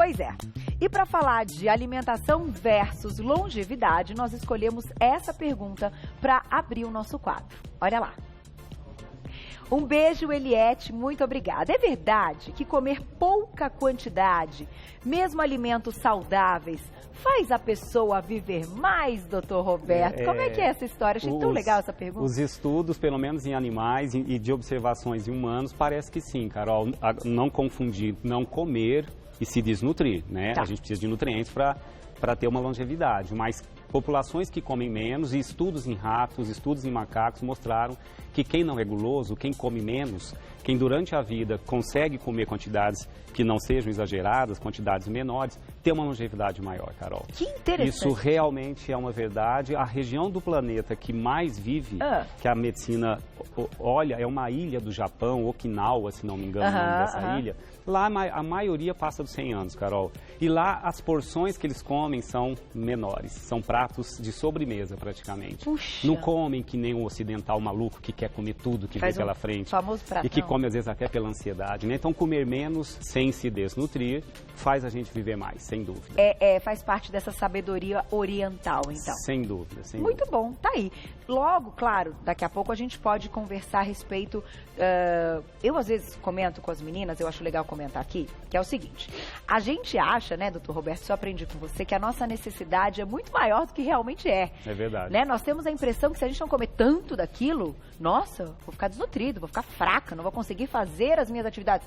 Pois é. E para falar de alimentação versus longevidade, nós escolhemos essa pergunta para abrir o nosso quadro. Olha lá. Um beijo, Eliette, muito obrigada. É verdade que comer pouca quantidade, mesmo alimentos saudáveis, faz a pessoa viver mais, doutor Roberto? Como é que é essa história? Achei tão legal essa pergunta. Os estudos, pelo menos em animais e de observações em humanos, parece que sim, Carol. Não confundir não comer e se desnutrir, né? Tá. A gente precisa de nutrientes para ter uma longevidade, mas populações que comem menos e estudos em ratos, estudos em macacos mostraram que quem não é guloso, quem come menos, quem durante a vida consegue comer quantidades que não sejam exageradas, quantidades menores, tem uma longevidade maior, Carol. Que interessante. Isso realmente é uma verdade. A região do planeta que mais vive, que a medicina olha, é uma ilha do Japão, Okinawa, se não me engano, o nome dessa ilha. Lá a maioria passa dos 100 anos, Carol. E lá as porções que eles comem são menores, são pratos de sobremesa praticamente. Puxa. Não comem que nem um ocidental maluco que quer comer tudo que vê pela frente. Famoso pratão. E que come às vezes até pela ansiedade, né? Então comer menos sem se desnutrir faz a gente viver mais, sem dúvida. Faz parte dessa sabedoria oriental, então. Sem dúvida, sem Muito dúvida. bom, tá aí. Logo, claro, daqui a pouco a gente pode conversar a respeito. Eu às vezes comento com as meninas, eu acho legal comentar aqui, que é o seguinte: a gente acha, né, doutor Roberto, isso eu aprendi com você, que a nossa necessidade é muito maior do que realmente é. É verdade. Né? Nós temos a impressão que se a gente não comer tanto daquilo, nossa, vou ficar desnutrido, vou ficar fraca, não vou conseguir fazer as minhas atividades.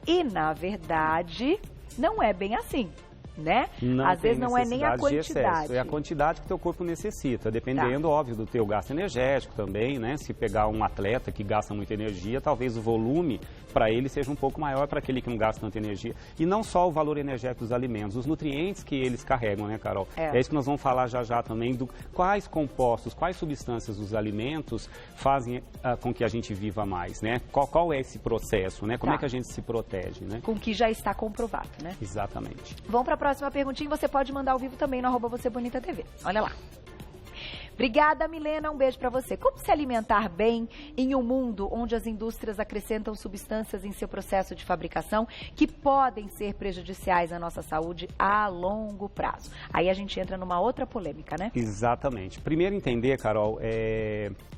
E, na verdade, não é bem assim. Né? Às vezes não é nem a quantidade. É a quantidade que o teu corpo necessita, dependendo, óbvio, do teu gasto energético também, né? Se pegar um atleta que gasta muita energia, talvez o volume para ele seja um pouco maior para aquele que não gasta tanta energia. E não só o valor energético dos alimentos, os nutrientes que eles carregam, né, Carol? É isso que nós vamos falar já também, do quais compostos, quais substâncias dos alimentos fazem com que a gente viva mais, né? Qual é esse processo, né? Como é que a gente se protege, né? Com que já está comprovado, né? Exatamente. Vamos para a próxima perguntinha, você pode mandar ao vivo também no @VocêBonitaTV. Olha lá. Obrigada, Milena, um beijo para você. Como se alimentar bem em um mundo onde as indústrias acrescentam substâncias em seu processo de fabricação que podem ser prejudiciais à nossa saúde a longo prazo? Aí a gente entra numa outra polêmica, né? Exatamente. Primeiro entender, Carol,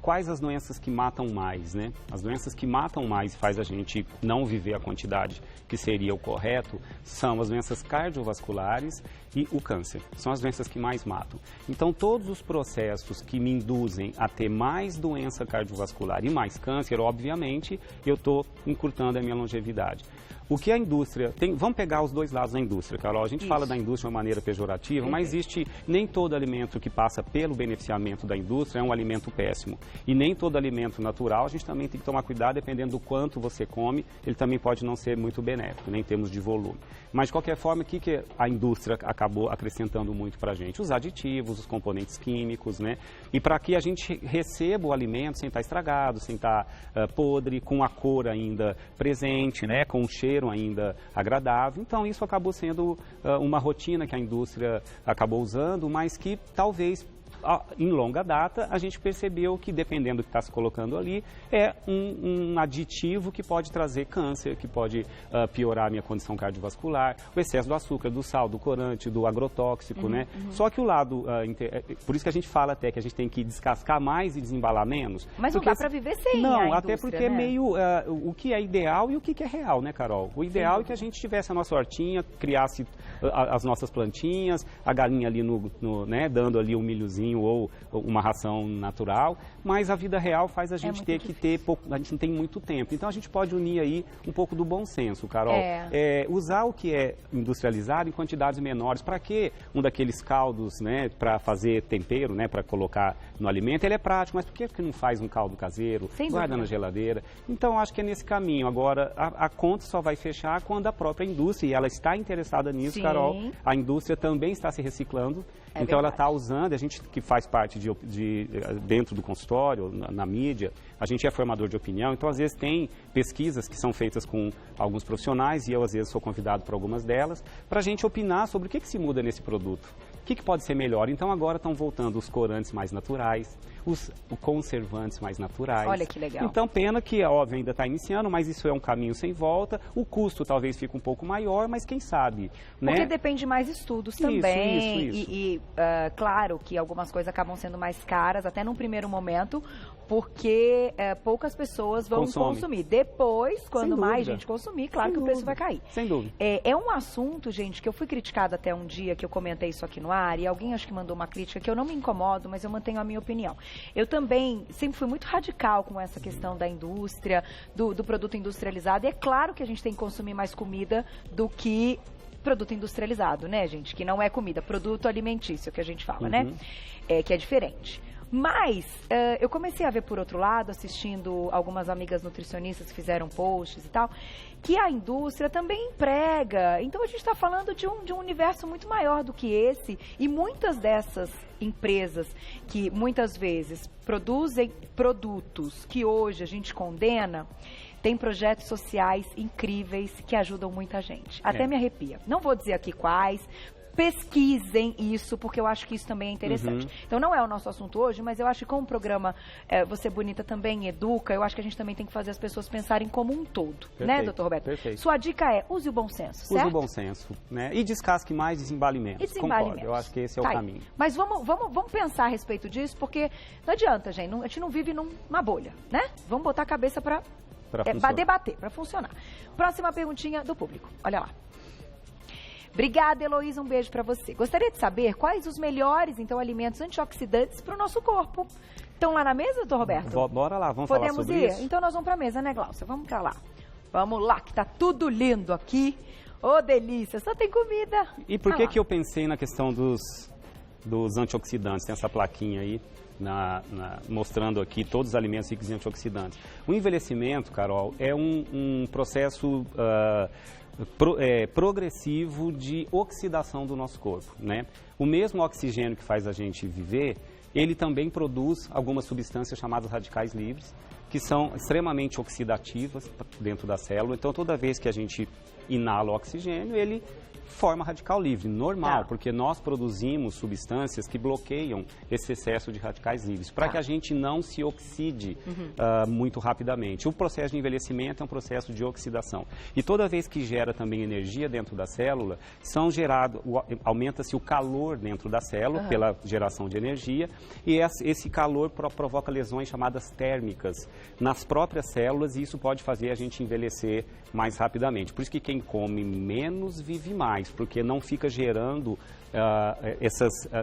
quais as doenças que matam mais, né? As doenças que matam mais e faz a gente não viver a quantidade que seria o correto são as doenças cardiovasculares e o câncer. São as doenças que mais matam. Então, todos os processos que me induzem a ter mais doença cardiovascular e mais câncer, obviamente, eu estou encurtando a minha longevidade. O que a indústria tem, vamos pegar os dois lados da indústria, Carol. A gente fala da indústria de uma maneira pejorativa, mas existe nem todo alimento que passa pelo beneficiamento da indústria é um alimento péssimo. E nem todo alimento natural, a gente também tem que tomar cuidado, dependendo do quanto você come, ele também pode não ser muito benéfico, nem em termos de volume. Mas, de qualquer forma, o que a indústria acabou acrescentando muito para a gente? Os aditivos, os componentes químicos, né? E para que a gente receba o alimento sem estar estragado, sem estar podre, com a cor ainda presente, né? Com o cheiro ainda agradável. Então, isso acabou sendo uma rotina que a indústria acabou usando, mas que talvez em longa data a gente percebeu que, dependendo do que está se colocando ali, é um aditivo que pode trazer câncer, que pode piorar a minha condição cardiovascular, o excesso do açúcar, do sal, do corante, do agrotóxico, né? Só que o lado, por isso que a gente fala até que a gente tem que descascar mais e desembalar menos. Mas não dá para viver sem Não, a até porque é meio o que é ideal e o que é real, né, Carol? O ideal é que a gente tivesse a nossa hortinha, criasse as nossas plantinhas, a galinha ali né, dando ali um milhozinho ou uma ração natural, mas a vida real faz a gente ter que ter pouco, a gente não tem muito tempo. Então a gente pode unir aí um pouco do bom senso, Carol. Usar o que é industrializado em quantidades menores. Para que um daqueles caldos, né, para fazer tempero, né, para colocar no alimento, ele é prático, mas por que não faz um caldo caseiro, guarda na geladeira? Então acho que é nesse caminho. Agora a conta só vai fechar quando a própria indústria, e ela está interessada nisso, Carol, a indústria também está se reciclando. Então ela está usando, a gente que faz parte dentro do consultório, na mídia, a gente é formador de opinião, então às vezes tem pesquisas que são feitas com alguns profissionais e eu às vezes sou convidado para algumas delas, para a gente opinar sobre o que se muda nesse produto. O que pode ser melhor? Então agora estão voltando os corantes mais naturais, os conservantes mais naturais. Olha que legal. Então, pena que, óbvio, ainda está iniciando, mas isso é um caminho sem volta. O custo talvez fique um pouco maior, mas quem sabe, né? Porque depende de mais estudos também. Isso. Claro que algumas coisas acabam sendo mais caras, até num primeiro momento, porque poucas pessoas vão consumir. Depois, quando mais gente consumir, claro que o preço vai cair. Sem dúvida. É um assunto, gente, que eu fui criticada até um dia que eu comentei isso aqui no ar, e alguém acho que mandou uma crítica que eu não me incomodo, mas eu mantenho a minha opinião. Eu também sempre fui muito radical com essa questão da indústria, do produto industrializado, e é claro que a gente tem que consumir mais comida do que produto industrializado, né, gente? Que não é comida, produto alimentício, que a gente fala, né? Que é diferente. Mas eu comecei a ver por outro lado, assistindo algumas amigas nutricionistas que fizeram posts e tal, que a indústria também emprega. Então a gente está falando de um universo muito maior do que esse, e muitas dessas empresas que muitas vezes produzem produtos que hoje a gente condena, tem projetos sociais incríveis que ajudam muita gente. Até me arrepia. Não vou dizer aqui quais. Pesquisem isso, porque eu acho que isso também é interessante. Então, não é o nosso assunto hoje, mas eu acho que como o programa Você Bonita também educa, eu acho que a gente também tem que fazer as pessoas pensarem como um todo. Perfeito, né, doutor Roberto? Perfeito. Sua dica é, use o bom senso, certo? Use o bom senso, né? E descasque mais, desembale menos. Concordo, eu acho que esse é o caminho. Mas vamos pensar a respeito disso, porque não adianta, gente, a gente não vive numa bolha, né? Vamos botar a cabeça para debater, para funcionar. Próxima perguntinha do público, olha lá. Obrigada, Heloísa, um beijo para você. Gostaria de saber quais os melhores, então, alimentos antioxidantes para o nosso corpo. Estão lá na mesa, doutor Roberto? Bora lá, vamos falar sobre isso? Então nós vamos para a mesa, né, Glaucia? Vamos para lá. Vamos lá, que tá tudo lindo aqui. Ô, delícia, só tem comida. E por que eu pensei na questão dos antioxidantes? Tem essa plaquinha aí, mostrando aqui todos os alimentos ricos em antioxidantes. O envelhecimento, Carol, é um processo progressivo de oxidação do nosso corpo, né? O mesmo oxigênio que faz a gente viver, ele também produz algumas substâncias chamadas radicais livres, que são extremamente oxidativas dentro da célula. Então, toda vez que a gente inala o oxigênio, ele forma radical livre, normal, porque nós produzimos substâncias que bloqueiam esse excesso de radicais livres, para que a gente não se oxide muito rapidamente. O processo de envelhecimento é um processo de oxidação. E toda vez que gera também energia dentro da célula, aumenta-se o calor dentro da célula pela geração de energia, e esse calor provoca lesões chamadas térmicas nas próprias células, e isso pode fazer a gente envelhecer mais rapidamente. Por isso que quem come menos vive mais, porque não fica gerando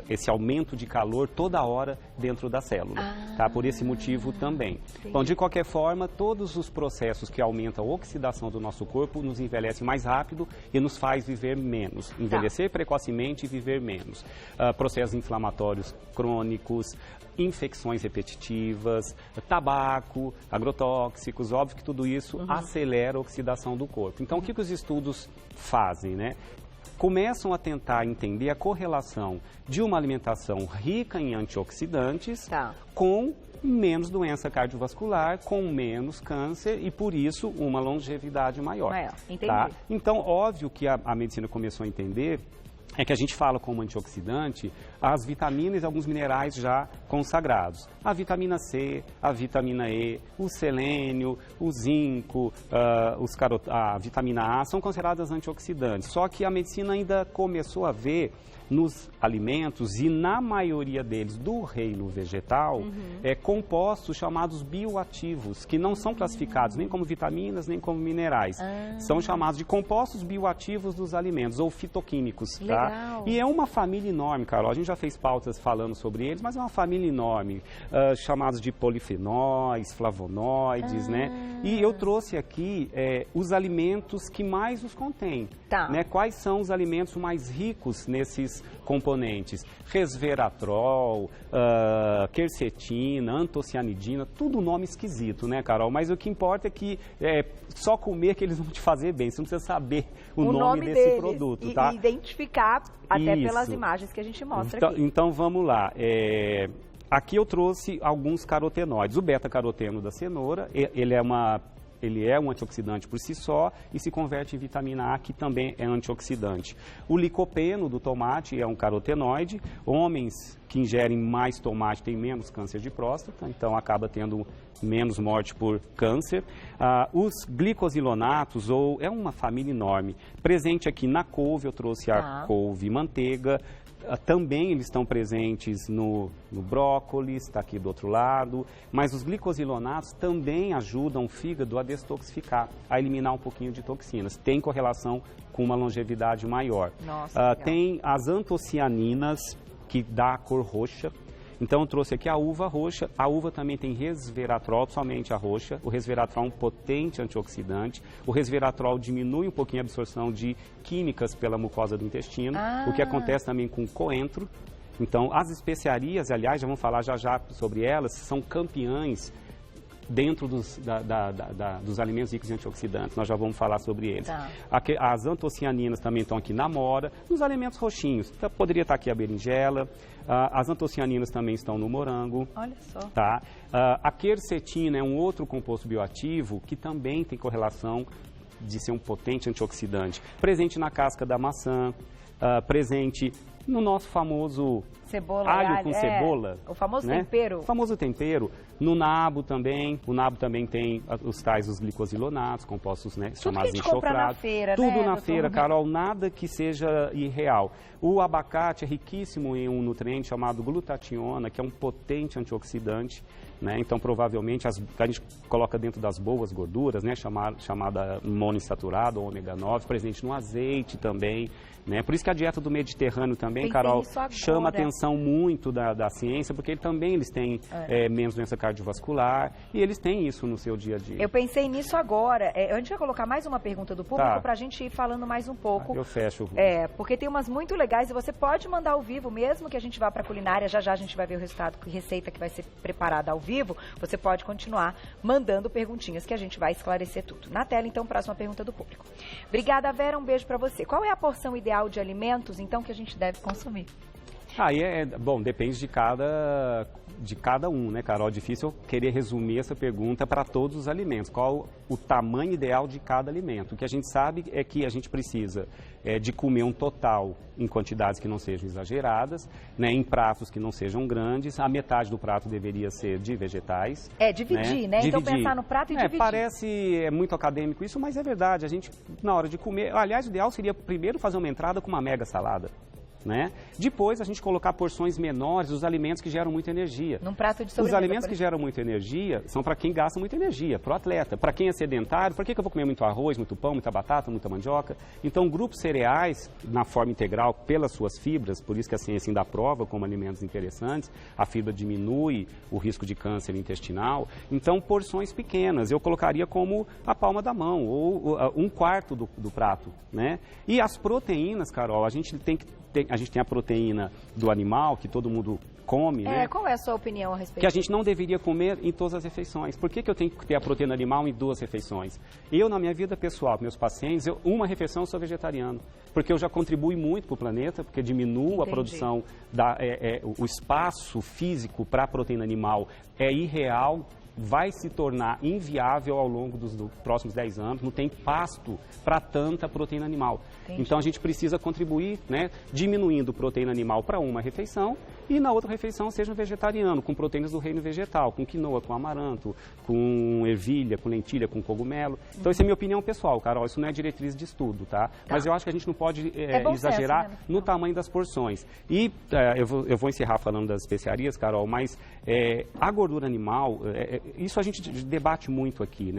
esse aumento de calor toda hora dentro da célula, tá? Por esse motivo também. Então, de qualquer forma, todos os processos que aumentam a oxidação do nosso corpo nos envelhecem mais rápido e nos faz viver menos. Envelhecer precocemente e viver menos. Processos inflamatórios crônicos, infecções repetitivas, tabaco, agrotóxicos, óbvio que tudo isso acelera a oxidação do corpo. Então, o que os estudos fazem, né? Começam a tentar entender a correlação de uma alimentação rica em antioxidantes com menos doença cardiovascular, com menos câncer e, por isso, uma longevidade maior. Entendi. Tá? Então, óbvio que a medicina começou a entender é que a gente fala como antioxidante as vitaminas e alguns minerais já consagrados. A vitamina C, a vitamina E, o selênio, o zinco, a vitamina A são consideradas antioxidantes. Só que a medicina ainda começou a ver nos alimentos e na maioria deles do reino vegetal compostos chamados bioativos, que não são classificados nem como vitaminas nem como minerais. São chamados de compostos bioativos dos alimentos ou fitoquímicos. Tá? E é uma família enorme, Carol. A gente já fez pautas falando sobre eles, mas é uma família enorme, chamados de polifenóis, flavonoides, né? E eu trouxe aqui os alimentos que mais os contêm. Né? Quais são os alimentos mais ricos nesses componentes? Resveratrol, quercetina, antocianidina, tudo nome esquisito, né, Carol? Mas o que importa é que só comer que eles vão te fazer bem, você não precisa saber o nome desse produto, tá? E identificar até pelas imagens que a gente mostra aqui. Então vamos lá. Aqui eu trouxe alguns carotenoides. O beta-caroteno da cenoura, ele é uma ele é um antioxidante por si só e se converte em vitamina A, que também é antioxidante. O licopeno do tomate é um carotenoide. Homens que ingerem mais tomate têm menos câncer de próstata, então acaba tendo menos morte por câncer. Os glicosilonatos, é uma família enorme. Presente aqui na couve, eu trouxe a couve manteiga. Também eles estão presentes no brócolis, está aqui do outro lado, mas os glicosilonatos também ajudam o fígado a detoxificar, a eliminar um pouquinho de toxinas. Tem correlação com uma longevidade maior. Nossa, tem as antocianinas, que dá a cor roxa. Então eu trouxe aqui a uva roxa. A uva também tem resveratrol, somente a roxa. O resveratrol é um potente antioxidante. O resveratrol diminui um pouquinho a absorção de químicas pela mucosa do intestino, o que acontece também com o coentro. Então as especiarias, aliás, já vamos falar já sobre elas, são campeãs dentro dos alimentos ricos em antioxidantes. Nós já vamos falar sobre eles. As antocianinas também estão aqui na amora. Nos alimentos roxinhos, poderia estar aqui a berinjela. As antocianinas também estão no morango. Olha só. Tá? A quercetina é um outro composto bioativo que também tem correlação de ser um potente antioxidante. Presente na casca da maçã, presente no nosso famoso alho com cebola. O famoso tempero. O famoso tempero. No nabo também. O nabo também tem os glicosilonatos, compostos chamados enxofrados. Tudo na feira, Carol. Nada que seja irreal. O abacate é riquíssimo em um nutriente chamado glutationa, que é um potente antioxidante. Então, provavelmente, a gente coloca dentro das boas gorduras, chamada monoinsaturado, ômega 9, presente no azeite também. Por isso que a dieta do Mediterrâneo também, Carol, chama a atenção muito da ciência, porque eles têm menos doença cardiovascular e eles têm isso no seu dia a dia. Eu pensei nisso agora. A gente vai colocar mais uma pergunta do público para a gente ir falando mais um pouco. Eu fecho. Porque tem umas muito legais e você pode mandar ao vivo, mesmo que a gente vá para a culinária. Já já a gente vai ver o resultado, que receita que vai ser preparada ao vivo. Você pode continuar mandando perguntinhas que a gente vai esclarecer tudo. Na tela, então, próxima pergunta do público. Obrigada, Vera. Um beijo para você. Qual é a porção ideal de alimentos, então, que a gente deve consumir? Depende de cada um, né, Carol? É difícil querer resumir essa pergunta para todos os alimentos. Qual o tamanho ideal de cada alimento? O que a gente sabe é que a gente precisa de comer um total em quantidades que não sejam exageradas, em pratos que não sejam grandes. A metade do prato deveria ser de vegetais. Dividir, né? Então pensar no prato e dividir. Parece muito acadêmico isso, mas é verdade. A gente, na hora de comer... Aliás, o ideal seria primeiro fazer uma entrada com uma mega salada. Depois a gente colocar porções menores dos alimentos que geram muita energia. Num prato de sobremesa. Os alimentos que geram muita energia são para quem gasta muita energia, para o atleta. Para quem é sedentário, para que eu vou comer muito arroz, muito pão, muita batata, muita mandioca? Então, grupos cereais, na forma integral, pelas suas fibras, por isso que a ciência ainda prova como alimentos interessantes, a fibra diminui o risco de câncer intestinal. Então, porções pequenas, eu colocaria como a palma da mão, ou um quarto do prato. E as proteínas, Carol, a gente tem a proteína do animal, que todo mundo come, Qual é a sua opinião a respeito? Que a gente não deveria comer em todas as refeições. Por que eu tenho que ter a proteína animal em 2 refeições? Eu, na minha vida pessoal, meus pacientes, uma refeição eu sou vegetariano. Porque eu já contribuo muito para o planeta, porque diminuo a produção, o espaço físico para a proteína animal é irreal, vai se tornar inviável ao longo dos próximos 10 anos, não tem pasto para tanta proteína animal. Entendi. Então a gente precisa contribuir, diminuindo proteína animal para uma refeição e na outra refeição seja vegetariano, com proteínas do reino vegetal, com quinoa, com amaranto, com ervilha, com lentilha, com cogumelo. Então essa é a minha opinião pessoal, Carol, isso não é diretriz de estudo, tá? Mas eu acho que a gente não pode exagerar no tamanho das porções. E eu vou encerrar falando das especiarias, Carol, mas a gordura animal, isso a gente debate muito aqui,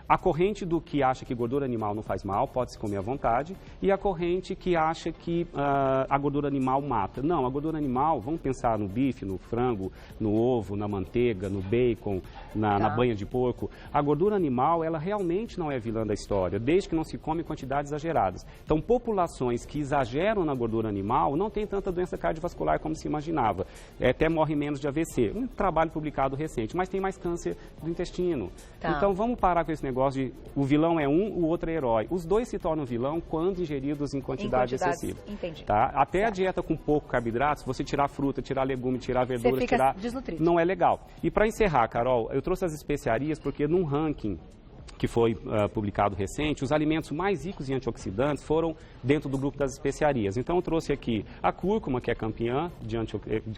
A corrente do que acha que gordura animal não faz mal, pode se comer à vontade, e a corrente que acha que a gordura animal mata. Não, a gordura animal, vamos pensar no bife, no frango, no ovo, na manteiga, no bacon, na banha de porco. A gordura animal, ela realmente não é vilã da história, desde que não se come em quantidades exageradas. Então, populações que exageram na gordura animal não tem tanta doença cardiovascular como se imaginava. Até morre menos de AVC. Um trabalho publicado recente, mas tem mais câncer do intestino. Então, vamos parar com esse negócio de o vilão é um, o outro é herói. Os dois se tornam vilão quando ingeridos em quantidade excessiva. Entendi. Até a dieta com pouco carboidratos, você tirar fruta, tirar legume, tirar verdura, você fica desnutrido. Não é legal. E para encerrar, Carol, eu trouxe as especiarias porque num ranking que foi publicado recente, os alimentos mais ricos em antioxidantes foram dentro do grupo das especiarias. Então, eu trouxe aqui a cúrcuma, que é campeã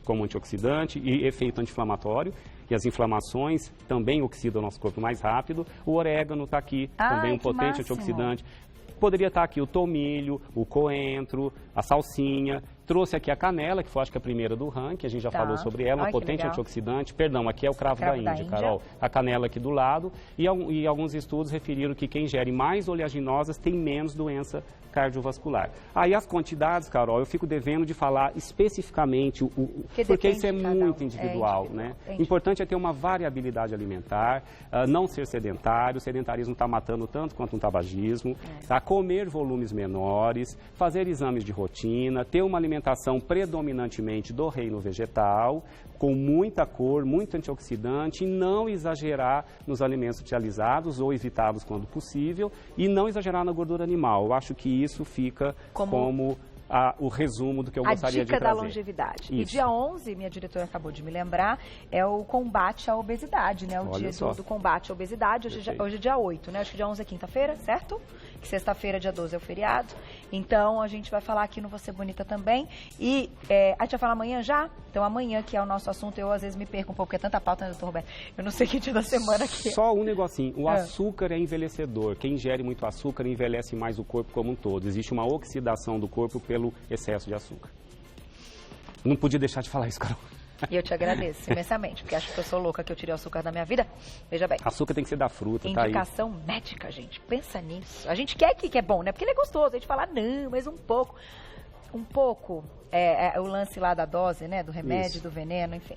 como antioxidante e efeito anti-inflamatório, e as inflamações também oxidam o nosso corpo mais rápido. O orégano está aqui, também um potente antioxidante. Poderia estar aqui o tomilho, o coentro, a salsinha. Trouxe aqui a canela, que foi acho que a primeira do ranking, a gente já falou sobre ela, um potente antioxidante. Perdão, aqui é o cravo da Índia, Carol. A canela aqui do lado. E alguns estudos referiram que quem ingere mais oleaginosas tem menos doença cardiovascular. Aí as quantidades, Carol, eu fico devendo de falar especificamente, porque isso é muito individual, né? Importante é ter uma variabilidade alimentar, não ser sedentário. O sedentarismo está matando tanto quanto um tabagismo. Tá? Comer volumes menores, fazer exames de rotina, ter uma alimentação predominantemente do reino vegetal, com muita cor, muito antioxidante, e não exagerar nos alimentos utilizados ou evitá-los quando possível, e não exagerar na gordura animal. Eu acho que isso fica como o resumo do que eu gostaria de trazer. A dica da longevidade. Isso. E dia 11, minha diretora acabou de me lembrar, é o combate à obesidade, né? O dia do combate à obesidade. Hoje é dia 8, né? Acho que dia 11 é quinta-feira, certo? Que sexta-feira, dia 12, é o feriado. Então, a gente vai falar aqui no Você Bonita também. E a gente vai falar amanhã já? Então, amanhã, que é o nosso assunto, eu às vezes me perco um pouco, porque é tanta pauta, né, doutor Roberto? Eu não sei que dia da semana que é. Só um negocinho. O açúcar é envelhecedor. Quem ingere muito açúcar envelhece mais o corpo como um todo. Existe uma oxidação do corpo pelo excesso de açúcar. Não podia deixar de falar isso, Carol. E eu te agradeço imensamente, porque acho que eu sou louca que eu tirei o açúcar da minha vida. Veja bem. Açúcar tem que ser da fruta, tá aí. Indicação médica, gente. Pensa nisso. A gente quer que é bom, né? Porque ele é gostoso. A gente fala, não, mas um pouco. Um pouco é o lance lá da dose, né? Do remédio, do veneno, enfim.